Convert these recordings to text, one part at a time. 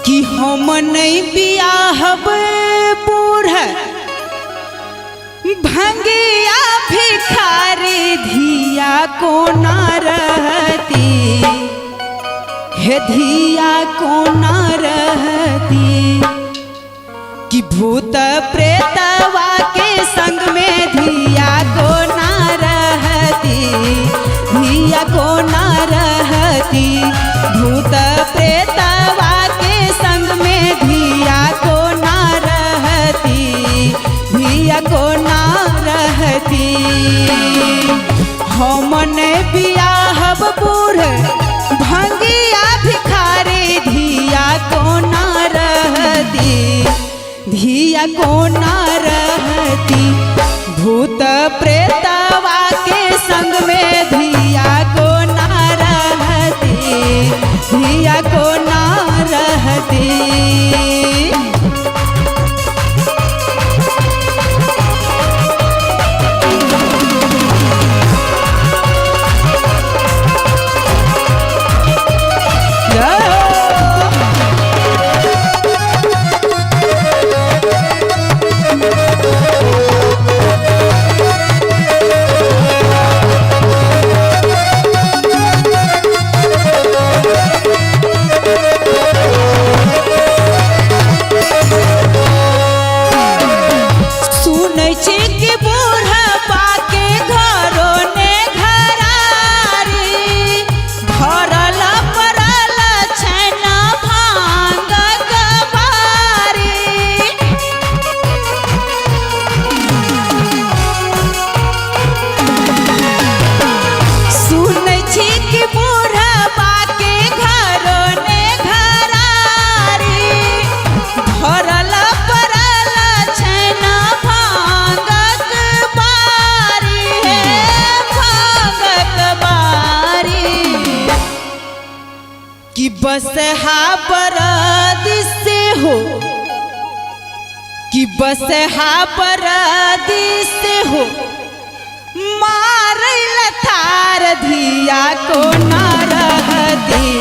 कि हम नहीं बियाहब बूढ़ भंगिया भिखारी धिया को ना रहती हे धिया को ना रहती कि भूत प्रेतवा के संग में धिया को ना रहती धिया को ना रहती भूत प्रेतवा के संग में धिया को ना रहती धिया को ना रहती हमने बियाहब बूढ़ भंगिया भिखारी धिया को ना रहती धिया को ना रहती भूत प्रेतवा के संग में धिया को ना रहती धिया को ना रहती। कि बसहा परदेस से हो कि बसहा परदेस से हो मारल थार धिया को ना रहती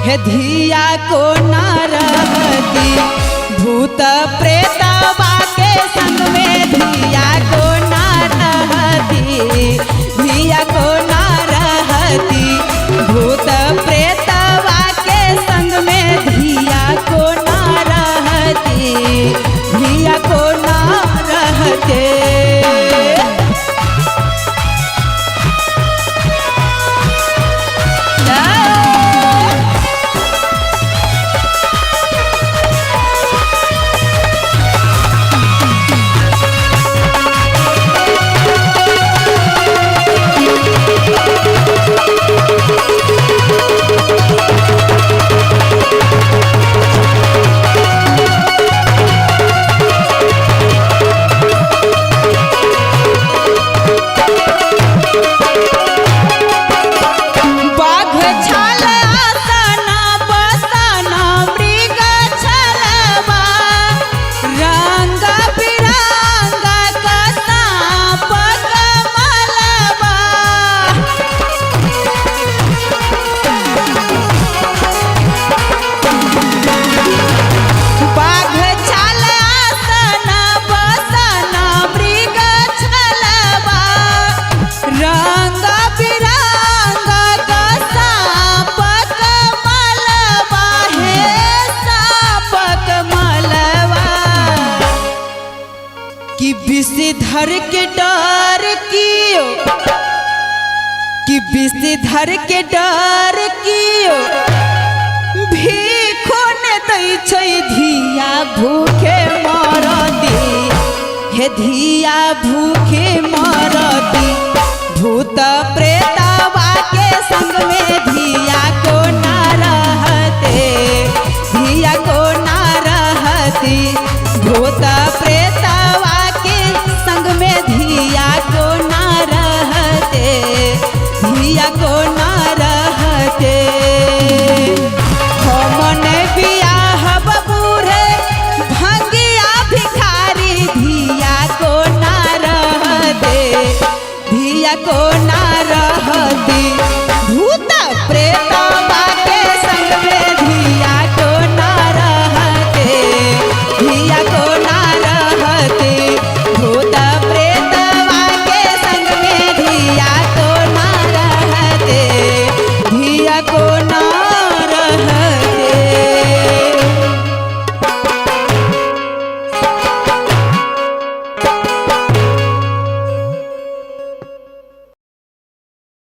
हे धिया को ना रहती भूत प्रेतवा के संग में धिया को ना रहती धिया को ना रहती भूत प्रेतवा के संग में धिया को ना रहती धिया को ना रहते। कि विषधर के डर कियो कि विषधर के डर कियो भीखो ने दै छै धिया भूखे मरती हे धिया भूखे मरती भूत प्रेतवा के संग में धिया को ना रहते धिया को ना रहती भूत प्रेतवा के संग में धिया को ना रहते धिया को ना रहते हमने बियाहब बूढ़े भंगिया भिखारी धिया को ना रहते धिया को ना रहती भूत का को